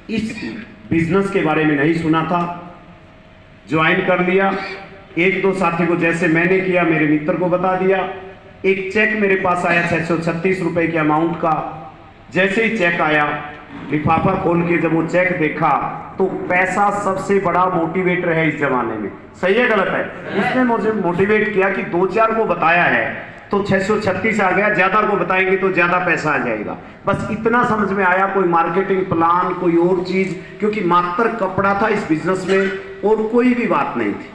इस बिजनेस के बारे में नहीं सुना था, ज्वाइन कर लिया। एक दो साथी को जैसे मैंने किया, मेरे मित्र को बता दिया। एक चेक मेरे पास आया 636 रुपए के अमाउंट का। जैसे ही चेक आया, लिफाफा खोल के जब वो चेक देखा तो पैसा सबसे बड़ा मोटिवेटर है इस जमाने में। सही है गलत है? उसने मुझे मोटिवेट किया कि दो चार को बताया है तो 636 आ गया, ज्यादा को बताएंगे तो ज्यादा पैसा आ जाएगा। बस इतना समझ में आया, कोई मार्केटिंग प्लान, कोई और चीज, क्योंकि मात्र कपड़ा था इस बिजनेस में और कोई भी बात नहीं थी।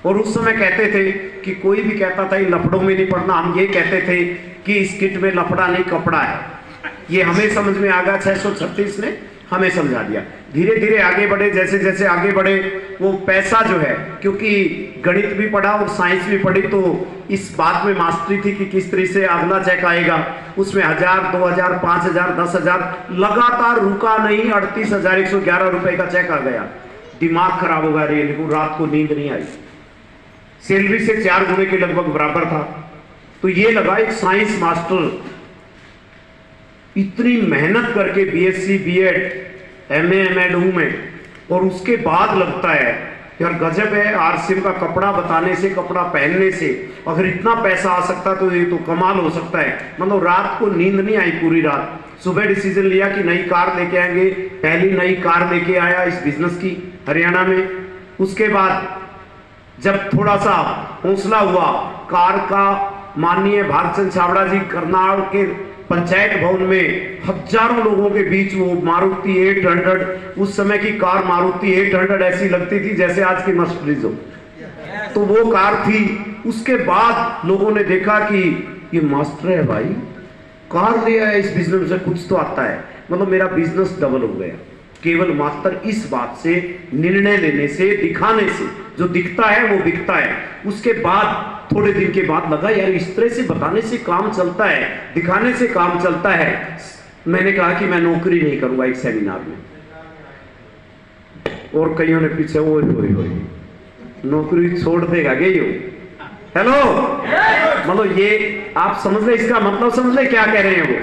और उस समय कहते थे कि कोई भी कहता था ये लफड़ों में नहीं पड़ना, हम ये कहते थे कि इस किट में लफड़ा नहीं कपड़ा है। ये हमें समझ में आ गया, 636 ने हमें समझा दिया। धीरे धीरे आगे बढ़े, जैसे जैसे आगे बढ़े वो पैसा जो है, क्योंकि गणित भी पढ़ा और साइंस भी पढ़ी तो इस बात में मास्टरी थी कि किस तरह से अगला चेक आएगा। उसमें 1000, 2000, 5000, 10,000 लगातार रुका नहीं, 38,111 रुपए का चेक आ गया। दिमाग खराब हो गया, लेकिन रात को नींद नहीं आई। सैलरी से 4 गुने के लगभग बराबर था। तो ये लगा एक साइंस मास्टर इतनी मेहनत करके बीएससी, बीएड, एमए, एमएड में, और उसके बाद लगता है यार गजब है, आरसीएम का कपड़ा बताने से, कपड़ा पहनने से अगर इतना पैसा आ सकता तो ये तो कमाल हो सकता है। मतलब रात को नींद नहीं आई पूरी रात। सुबह डिसीजन लिया कि नई कार लेके आएंगे। पहली नई कार लेके आया इस बिजनेस की हरियाणा में। उसके बाद जब थोड़ा सा हौसला हुआ, कार का माननीय भारतचंद छाबड़ा जी करनाल के पंचायत भवन में हजारों लोगों के बीच वो मारुति 800, उस समय की कार मारुति 800 ऐसी लगती थी जैसे आज की मर्सिडीज हो, तो वो कार थी। उसके बाद लोगों ने देखा कि ये मास्टर है भाई, कार लिया है, इस बिजनेस में कुछ तो आता है। मतलब मेरा बिजनेस डबल हो गया केवल मात्र इस बात से, निर्णय लेने से, दिखाने से। जो दिखता है वो बिकता है। उसके बाद थोड़े दिन के बाद लगा यार इस तरह से बताने से काम चलता है, दिखाने से काम चलता है। मैंने कहा कि मैं नौकरी नहीं करूंगा एक सेमिनार में। और कईयों ने पीछे ओए होए होए नौकरी छोड़ देगा क्या यो? हेलो, मतलब ये आप समझ ले, इसका मतलब समझ ले क्या कह रहे हैं वो,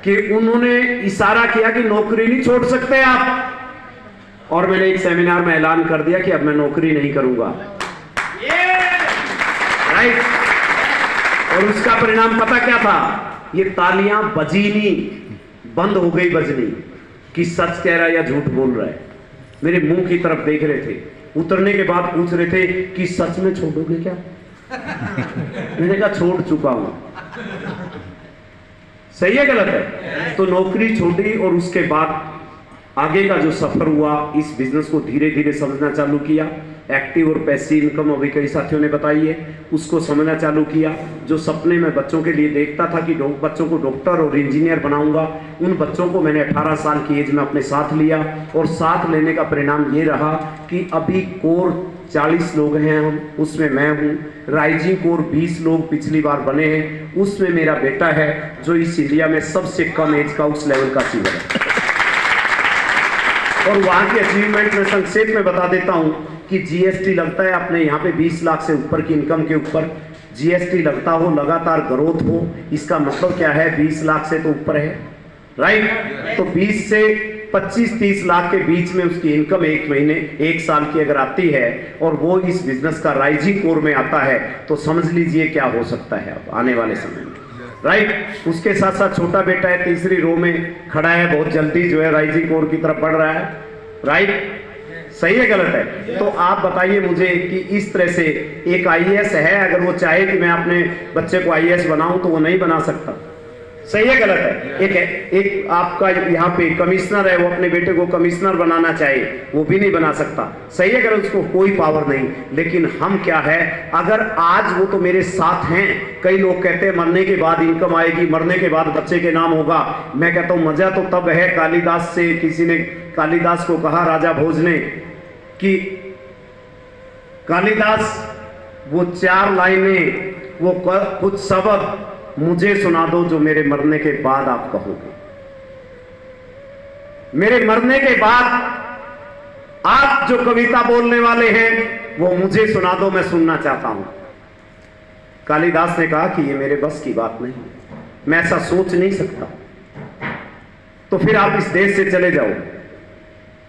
कि उन्होंने इशारा किया कि नौकरी नहीं छोड़ सकते आप। और मैंने एक सेमिनार में ऐलान कर दिया कि अब मैं नौकरी नहीं करूंगा। राइट? और उसका परिणाम पता क्या था? ये तालियां बजी नहीं, बंद हो गई बजनी कि सच कह रहा है या झूठ बोल रहा है। मेरे मुंह की तरफ देख रहे थे। उतरने के बाद पूछ रहे थे कि सच में छोड़ोगे क्या? मैंने कहा छोड़ चुका हूं। सही है गलत है? तो नौकरी छोड़ी और उसके बाद आगे का जो सफर हुआ, इस बिजनेस को धीरे धीरे समझना चालू किया। एक्टिव और पैसिव इनकम अभी कई साथियों ने बताई है, उसको समझना चालू किया। जो सपने में बच्चों के लिए देखता था कि बच्चों को डॉक्टर और इंजीनियर बनाऊंगा, उन बच्चों को मैंने 18 साल की एज में अपने साथ लिया। और साथ लेने का परिणाम ये रहा कि अभी कोर 40 लोग हैं हम, उसमें मैं हूँ। राइजिंग कोर 20 लोग पिछली बार बने हैं, उसमें मेरा बेटा है जो इस इंडिया में सबसे कम एज का उस लेवल का अचीवर है। और वहां की अचीवमेंट में संक्षेप में बता देता हूं कि जीएसटी लगता है अपने यहाँ पे 20 लाख से ऊपर की इनकम के ऊपर जीएसटी लगता हो, लगातार ग्रोथ हो। इसका मतलब क्या है? 20 लाख से तो ऊपर है, राइट? तो 20 से 25-30 लाख के बीच में उसकी इनकम एक महीने, एक साल की अगर आती है और वो इस बिजनेस का राइजिंग कोर में आता है, तो समझ लीजिए क्या हो सकता है अब आने वाले समय में, राइट? उसके साथ साथ छोटा बेटा है, तीसरी रो में खड़ा है, बहुत जल्दी जो है राइजिंग कोर की तरफ बढ़ रहा है, राइट? सही है गलत है? तो आप बताइए मुझे कि इस तरह से एक आईएएस है, अगर वो चाहे कि मैं अपने बच्चे को आईएएस बनाऊं तो वो नहीं बना सकता। सही है गलत है? एक आपका यहाँ पे कमिश्नर है, वो अपने बेटे को कमिश्नर बनाना चाहे, वो भी नहीं बना सकता। सही है गलत? उसको कोई पावर नहीं। लेकिन हम क्या है, अगर आज वो तो मेरे साथ हैं। कई लोग कहते हैं मरने के बाद इनकम आएगी, मरने के बाद बच्चे के नाम होगा। मैं कहता हूं मजा तो तब है, कालिदास से किसी ने कालिदास को कहा राजा भोज ने कि कालिदास वो 4 लाइनें, वो कुछ शब्द मुझे सुना दो जो मेरे मरने के बाद आप कहोगे। मेरे मरने के बाद आप जो कविता बोलने वाले हैं वो मुझे सुना दो, मैं सुनना चाहता हूं। कालिदास ने कहा कि ये मेरे बस की बात नहीं, मैं ऐसा सोच नहीं सकता। तो फिर आप इस देश से चले जाओ।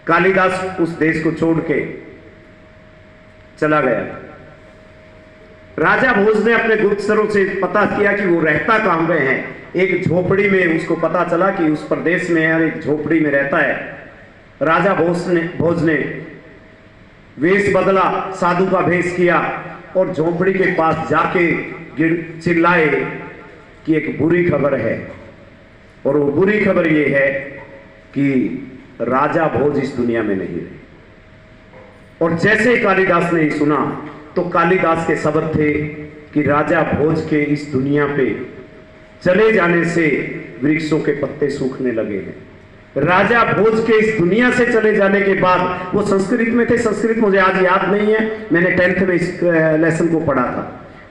कालिदास उस देश को छोड़ के चला गया। राजा भोज ने अपने गुप्तचरों से पता किया कि वो रहता कहां पे है। एक झोपड़ी में उसको पता चला कि उस प्रदेश में है, एक झोपड़ी में रहता है। राजा भोज ने वेश बदला, साधु का भेष किया और झोपड़ी के पास जाके चिल्लाए कि एक बुरी खबर है। और वो बुरी खबर ये है कि राजा भोज इस दुनिया में नहीं रहे। और जैसे ही कालिदास ने सुना तो कालिदास के शब्द थे कि राजा भोज के इस दुनिया पे चले जाने से वृक्षों के पत्ते सूखने लगे हैं। राजा भोज के इस दुनिया से चले जाने के बाद, वो संस्कृत में थे, संस्कृत मुझे आज याद नहीं है, मैंने 10th में इस लेसन को पढ़ा था।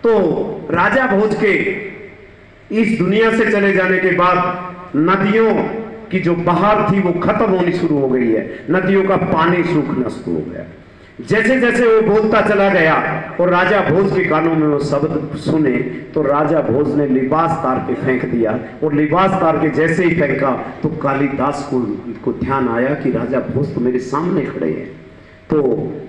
तो राजा भोज के इस दुनिया से चले जाने के बाद नदियों की जो बहार थी वो खत्म होनी शुरू हो गई है, नदियों का पानी सूखना शुरू हो गया। जैसे जैसे वो बोलता चला गया और राजा भोज के कानों में वो शब्द सुने तो राजा भोज ने लिबास तार के फेंक दिया। और लिबास तार के जैसे ही फेंका तो कालिदास को ध्यान आया कि राजा भोज तो मेरे सामने खड़े हैं। तो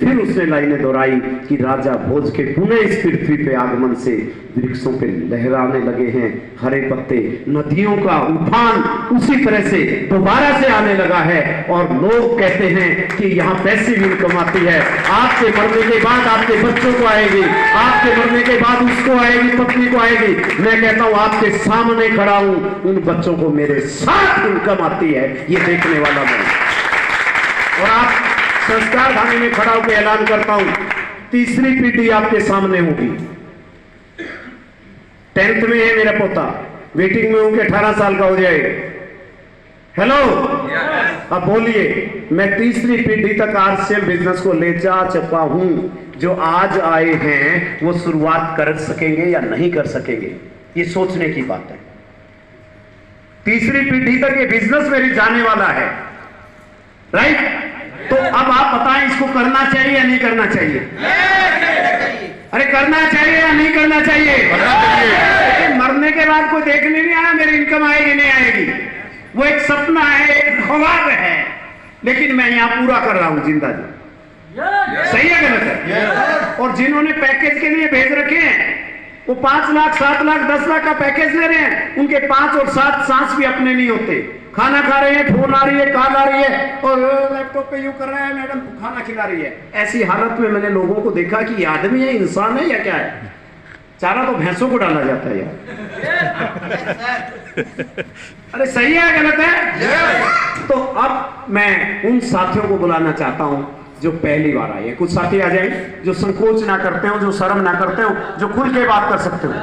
फिर उसने लाइनें दोहराई कि राजा भोज के पुनः इस पृथ्वी पे आगमन से वृक्षों पे लहराने लगे हैं हरे पत्ते, नदियों का उफान उसी तरह से दोबारा से आने लगा है। और लोग कहते हैं कि यहाँ पैसिव इनकम आती है, आपके मरने के बाद आपके बच्चों को आएगी, आपके मरने के बाद उसको आएगी, पत्नी को आएगी। मैं कहता हूँ आपके सामने खड़ा हूं, उन बच्चों को मेरे साथ इनकम आती है, ये देखने वाला मैं। और आप संस्कार खाने में खड़ा होकर ऐलान करता हूं, तीसरी पीढ़ी आपके सामने होगी। 10th में है मेरा पोता, वेटिंग में हूं कि 18 साल का हो जाएगा। हेलो, अब बोलिए, मैं तीसरी पीढ़ी तक आरसीएम बिजनेस को ले जा चुका हूं। जो आज आए हैं वो शुरुआत कर सकेंगे या नहीं कर सकेंगे, ये सोचने की बात है। तीसरी पीढ़ी तक ये बिजनेस मेरी जाने वाला है, राइट? तो अब आप बताएं, इसको करना चाहिए या नहीं करना चाहिए? अरे करना चाहिए या नहीं करना चाहिए? लेकिन मरने के बाद कोई देखने नहीं आया मेरी इनकम आएगी नहीं आएगी, वो एक सपना है, एक ख्वाब है, लेकिन मैं यहां पूरा कर रहा हूं जिंदा जी। सही है गलत है? और जिन्होंने पैकेज के लिए भेज रखे हैं वो 5 लाख 7 लाख 10 लाख का पैकेज ले रहे हैं, उनके 5 और 7 सांस भी अपने नहीं होते। खाना खा रहे हैं, फोन आ रही है, कॉल आ रही है और लैपटॉप पे यूं कर रहा है, मैडम खाना खिला रही है। ऐसी हालत में मैंने लोगों को देखा कि ये आदमी है, इंसान है या क्या है? चारा तो भैंसों को डाला जाता है यार। अरे सही है गलत है? तो अब मैं उन साथियों को बुलाना चाहता हूं जो पहली बार आए। कुछ साथी आ जाए जो संकोच ना करते हो, जो शर्म ना करते हो, जो खुल के बात कर सकते हो।